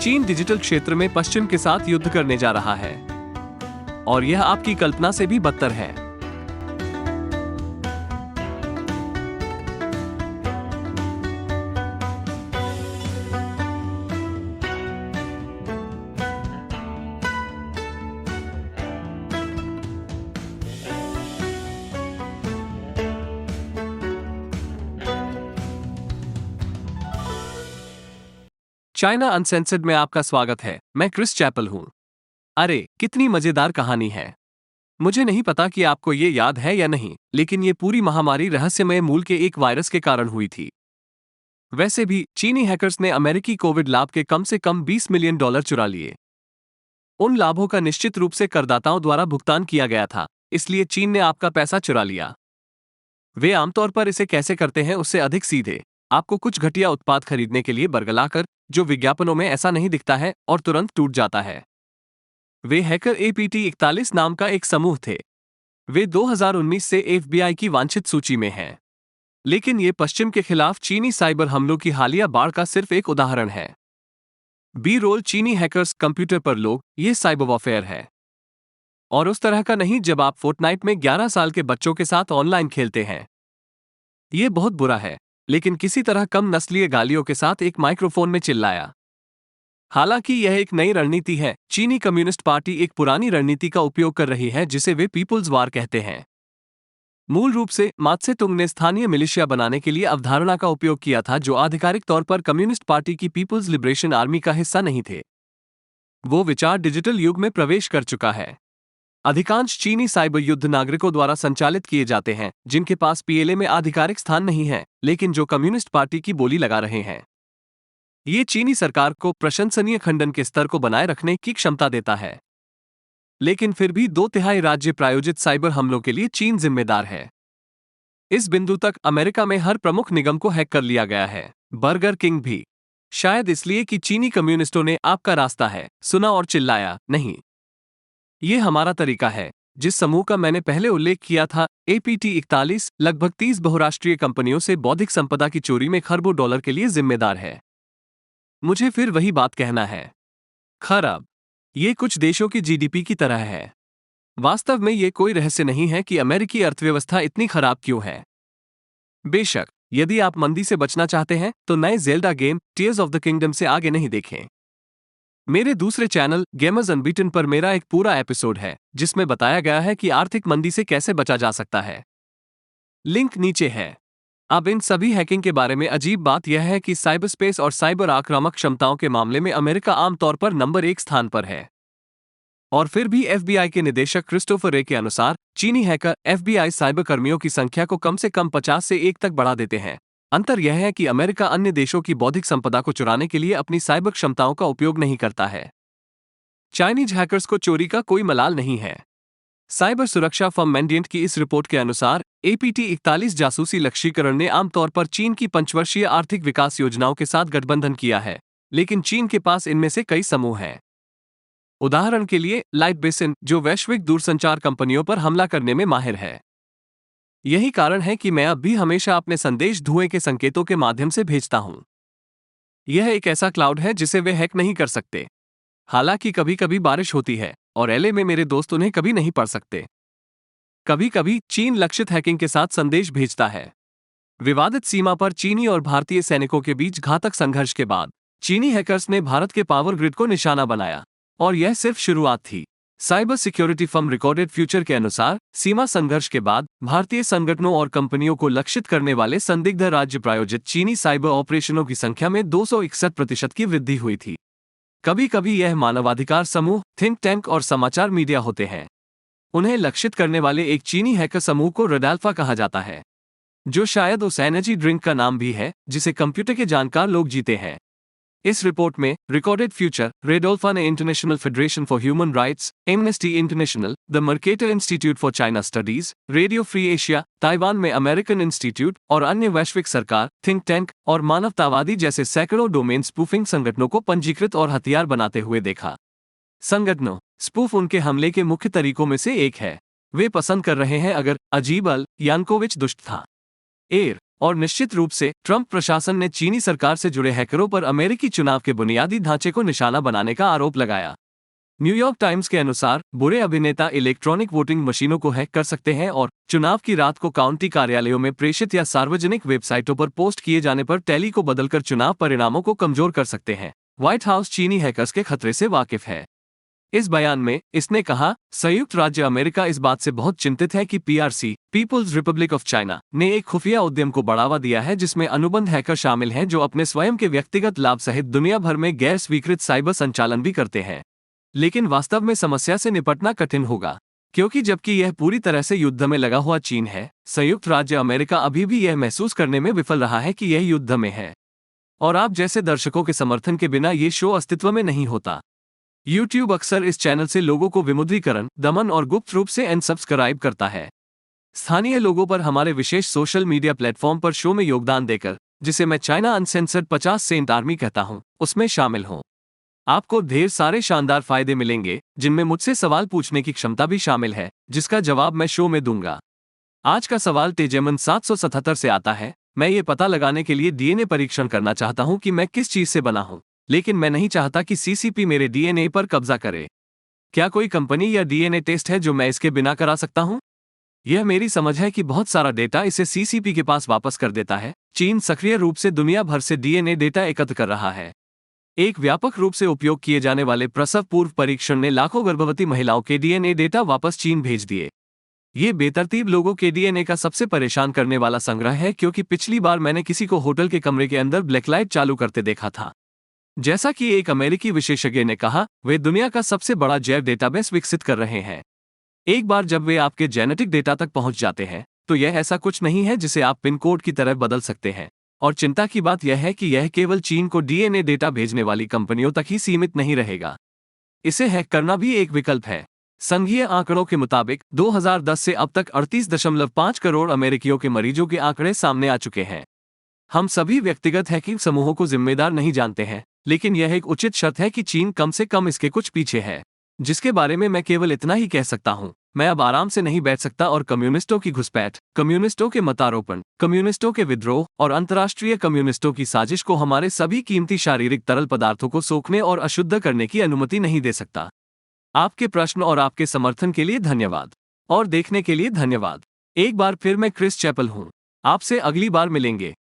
चीन डिजिटल क्षेत्र में पश्चिम के साथ युद्ध करने जा रहा है और यह आपकी कल्पना से भी बदतर है। चाइना अनसेंसर्ड में आपका स्वागत है। मैं क्रिस चैपल हूं। अरे कितनी मजेदार कहानी है। मुझे नहीं पता कि आपको ये याद है या नहीं, लेकिन ये पूरी महामारी रहस्यमय मूल के एक वायरस के कारण हुई थी। वैसे भी चीनी हैकर्स ने अमेरिकी कोविड लाभ के कम से कम $20 मिलियन चुरा लिए। उन लाभों का निश्चित रूप से करदाताओं द्वारा भुगतान किया गया था, इसलिए चीन ने आपका पैसा चुरा लिया। वे आमतौर पर इसे कैसे करते हैं उससे अधिक सीधे, आपको कुछ घटिया उत्पाद खरीदने के लिए बरगलाकर, जो विज्ञापनों में ऐसा नहीं दिखता है और तुरंत टूट जाता है। वे हैकर APT41 नाम का एक समूह थे। वे 2019 से FBI की वांछित सूची में हैं। लेकिन ये पश्चिम के खिलाफ चीनी साइबर हमलों की हालिया बाढ़ का सिर्फ एक उदाहरण है। बी-रोल चीनी हैकर्स कंप्यूटर पर लोग, ये साइबर वॉरफेयर है। और उस तरह का नहीं जब आप फोर्टनाइट में 11 साल के बच्चों के साथ ऑनलाइन खेलते हैं। ये बहुत बुरा है, लेकिन किसी तरह कम नस्लीय गालियों के साथ एक माइक्रोफोन में चिल्लाया। हालांकि यह एक नई रणनीति है। चीनी कम्युनिस्ट पार्टी एक पुरानी रणनीति का उपयोग कर रही है जिसे वे पीपुल्स वार कहते हैं। मूल रूप से मात्से-तुंग ने स्थानीय मिलिशिया बनाने के लिए अवधारणा का उपयोग किया था जो आधिकारिक तौर पर कम्युनिस्ट पार्टी की पीपुल्स लिबरेशन आर्मी का हिस्सा नहीं थे। वो विचार डिजिटल युग में प्रवेश कर चुका है। अधिकांश चीनी साइबर युद्ध नागरिकों द्वारा संचालित किए जाते हैं जिनके पास PLA में आधिकारिक स्थान नहीं है, लेकिन जो कम्युनिस्ट पार्टी की बोली लगा रहे हैं। ये चीनी सरकार को प्रशंसनीय खंडन के स्तर को बनाए रखने की क्षमता देता है। लेकिन फिर भी 2/3 राज्य प्रायोजित साइबर हमलों के लिए चीन जिम्मेदार है। इस बिंदु तक अमेरिका में हर प्रमुख निगम को हैक कर लिया गया है, बर्गर किंग भी। शायद इसलिए कि चीनी कम्युनिस्टों ने आपका रास्ता है सुना और चिल्लाया, नहीं। ये हमारा तरीका है। जिस समूह का मैंने पहले उल्लेख किया था, APT41 लगभग 30 बहुराष्ट्रीय कंपनियों से बौद्धिक संपदा की चोरी में खरबों डॉलर के लिए जिम्मेदार है। मुझे फिर वही बात कहना है। खराब। ये कुछ देशों की GDP की तरह है। वास्तव में ये कोई रहस्य नहीं है कि अमेरिकी अर्थव्यवस्था इतनी खराब क्यों है। बेशक, यदि आप मंदी से बचना चाहते हैं तो नए Zelda game tears of the kingdom से आगे नहीं देखें। मेरे दूसरे चैनल गेमर्स अनबीटन पर मेरा एक पूरा एपिसोड है जिसमें बताया गया है कि आर्थिक मंदी से कैसे बचा जा सकता है। लिंक नीचे है। अब इन सभी हैकिंग के बारे में अजीब बात यह है कि साइबर स्पेस और साइबर आक्रामक क्षमताओं के मामले में अमेरिका आमतौर पर नंबर 1 स्थान पर है। और फिर भी FBI के निदेशक क्रिस्टोफर रे के अनुसार चीनी हैकर FBI साइबर कर्मियों की संख्या को कम से कम 50 से 1 तक बढ़ा देते हैं। अंतर यह है कि अमेरिका अन्य देशों की बौद्धिक संपदा को चुराने के लिए अपनी साइबर क्षमताओं का उपयोग नहीं करता है। चाइनीज हैकर्स को चोरी का कोई मलाल नहीं है। साइबर सुरक्षा फर्म मैंडिएंट की इस रिपोर्ट के अनुसार APT41 जासूसी लक्ष्यीकरण ने आमतौर पर चीन की पंचवर्षीय आर्थिक विकास योजनाओं के साथ गठबंधन किया है, लेकिन चीन के पास इनमें से कई समूह हैं। उदाहरण के लिए लाइट बेसिन, जो वैश्विक दूरसंचार कंपनियों पर हमला करने में माहिर है। यही कारण है कि मैं अब भी हमेशा अपने संदेश धुएं के संकेतों के माध्यम से भेजता हूं। यह एक ऐसा क्लाउड है जिसे वे हैक नहीं कर सकते। हालांकि कभी कभी बारिश होती है और LA में मेरे दोस्त उन्हें कभी नहीं पढ़ सकते। कभी कभी चीन लक्षित हैकिंग के साथ संदेश भेजता है। विवादित सीमा पर चीनी और भारतीय सैनिकों के बीच घातक संघर्ष के बाद चीनी हैकर्स ने भारत के पावर ग्रिड को निशाना बनाया, और यह सिर्फ शुरुआत थी। Cyber security firm recorded future के अनुसार सीमा संघर्ष के बाद भारतीय संगठनों और कंपनियों को लक्षित करने वाले संदिग्ध राज्य प्रायोजित चीनी साइबर ऑपरेशनों की संख्या में 261% की वृद्धि हुई थी। कभी कभी यह मानवाधिकार समूह, थिंक टैंक और समाचार मीडिया होते हैं। उन्हें लक्षित करने वाले एक चीनी हैकर समूह को रेडल्फा कहा जाता है, जो शायद उस एनर्जी ड्रिंक का नाम भी है जिसे कंप्यूटर के जानकार लोग जीते हैं। इस रिपोर्ट में रिकॉर्डेड फ्यूचर, रेडोल्फा ने international federation for human rights, amnesty international, the Mercator institute for China studies, radio free Asia, Taiwan में अमेरिकन इंस्टीट्यूट और अन्य वैश्विक सरकार, थिंक टैंक और मानवतावादी जैसे सैकड़ों डोमेन स्पूफिंग संगठनों को पंजीकृत और हथियार बनाते हुए देखा। संगठनों स्पूफ उनके हमले के मुख्य तरीकों में से एक है। वे पसंद कर रहे हैं अगर अजीब अल यानकोविच दुष्ट था। और निश्चित रूप से ट्रंप प्रशासन ने चीनी सरकार से जुड़े हैकरों पर अमेरिकी चुनाव के बुनियादी ढांचे को निशाना बनाने का आरोप लगाया। न्यूयॉर्क टाइम्स के अनुसार बुरे अभिनेता इलेक्ट्रॉनिक वोटिंग मशीनों को हैक कर सकते हैं और चुनाव की रात को काउंटी कार्यालयों में प्रेषित या सार्वजनिक वेबसाइटों पर पोस्ट किए जाने पर टैली को बदलकर चुनाव परिणामों को कमजोर कर सकते हैं। व्हाइट हाउस चीनी हैकर्स के खतरे से वाकिफ है। इस बयान में इसने कहा, संयुक्त राज्य अमेरिका इस बात से बहुत चिंतित है कि PRC, People's Republic of China, ने एक खुफिया उद्यम को बढ़ावा दिया है जिसमें अनुबंध हैकर शामिल हैं जो अपने स्वयं के व्यक्तिगत लाभ सहित दुनिया भर में गैर स्वीकृत साइबर संचालन भी करते हैं। लेकिन वास्तव में समस्या से निपटना कठिन होगा, क्योंकि जबकि यह पूरी तरह से युद्ध में लगा हुआ चीन है, संयुक्त राज्य अमेरिका अभी भी यह महसूस करने में विफल रहा है कि यह युद्ध में है। और आप जैसे दर्शकों के समर्थन के बिना ये शो अस्तित्व में नहीं होता। YouTube अक्सर इस चैनल से लोगों को विमुद्रीकरण, दमन और गुप्त रूप से अनसब्सक्राइब करता है। स्थानीय लोगों पर हमारे विशेष सोशल मीडिया प्लेटफॉर्म पर शो में योगदान देकर, जिसे मैं चाइना अनसेंसर्ड 50 सेंट आर्मी कहता हूं, उसमें शामिल हों। आपको ढेर सारे शानदार फायदे मिलेंगे, जिनमें मुझसे सवाल पूछने की क्षमता भी शामिल है, जिसका जवाब मैं शो में दूंगा। आज का सवाल तेजमन 777 से आता है। मैं ये पता लगाने के लिए डीएनए परीक्षण करना चाहता हूं कि मैं किस चीज से बना हूं, लेकिन मैं नहीं चाहता कि सीसीपी मेरे डीएनए पर कब्जा करे। क्या कोई कंपनी या डीएनए टेस्ट है जो मैं इसके बिना करा सकता हूं? यह मेरी समझ है कि बहुत सारा डेटा इसे सीसीपी के पास वापस कर देता है। चीन सक्रिय रूप से दुनिया भर से डीएनए डेटा एकत्र कर रहा है। एक व्यापक रूप से उपयोग किए जाने वाले प्रसव पूर्व परीक्षण ने लाखों गर्भवती महिलाओं के डीएनए डेटा वापस चीन भेज दिए। ये बेतरतीब लोगों के डीएनए का सबसे परेशान करने वाला संग्रह है, क्योंकि पिछली बार मैंने किसी को होटल के कमरे के अंदर ब्लैकलाइट चालू करते देखा था। जैसा कि एक अमेरिकी विशेषज्ञ ने कहा, वे दुनिया का सबसे बड़ा जैव डेटाबेस विकसित कर रहे हैं। एक बार जब वे आपके जेनेटिक डेटा तक पहुंच जाते हैं, तो यह ऐसा कुछ नहीं है जिसे आप पिन कोड की तरह बदल सकते हैं। और चिंता की बात यह है कि यह केवल चीन को डीएनए डेटा भेजने वाली कंपनियों तक ही सीमित नहीं रहेगा। इसे हैक करना भी एक विकल्प है। संघीय आंकड़ों के मुताबिक 2010 से अब तक 38.5 करोड़ अमेरिकियों के मरीजों के आंकड़े सामने आ चुके हैं। हम सभी व्यक्तिगत हैकिंग समूहों को जिम्मेदार नहीं जानते हैं, लेकिन यह एक उचित शर्त है कि चीन कम से कम इसके कुछ पीछे है। जिसके बारे में मैं केवल इतना ही कह सकता हूं, मैं अब आराम से नहीं बैठ सकता और कम्युनिस्टों की घुसपैठ, कम्युनिस्टों के मतारोपण, कम्युनिस्टों के विद्रोह और अंतर्राष्ट्रीय कम्युनिस्टों की साजिश को हमारे सभी कीमती शारीरिक तरल पदार्थों को सोखने और अशुद्ध करने की अनुमति नहीं दे सकता। आपके प्रश्न और आपके समर्थन के लिए धन्यवाद। और देखने के लिए धन्यवाद। एक बार फिर मैं क्रिस चैपल हूं। आपसे अगली बार मिलेंगे।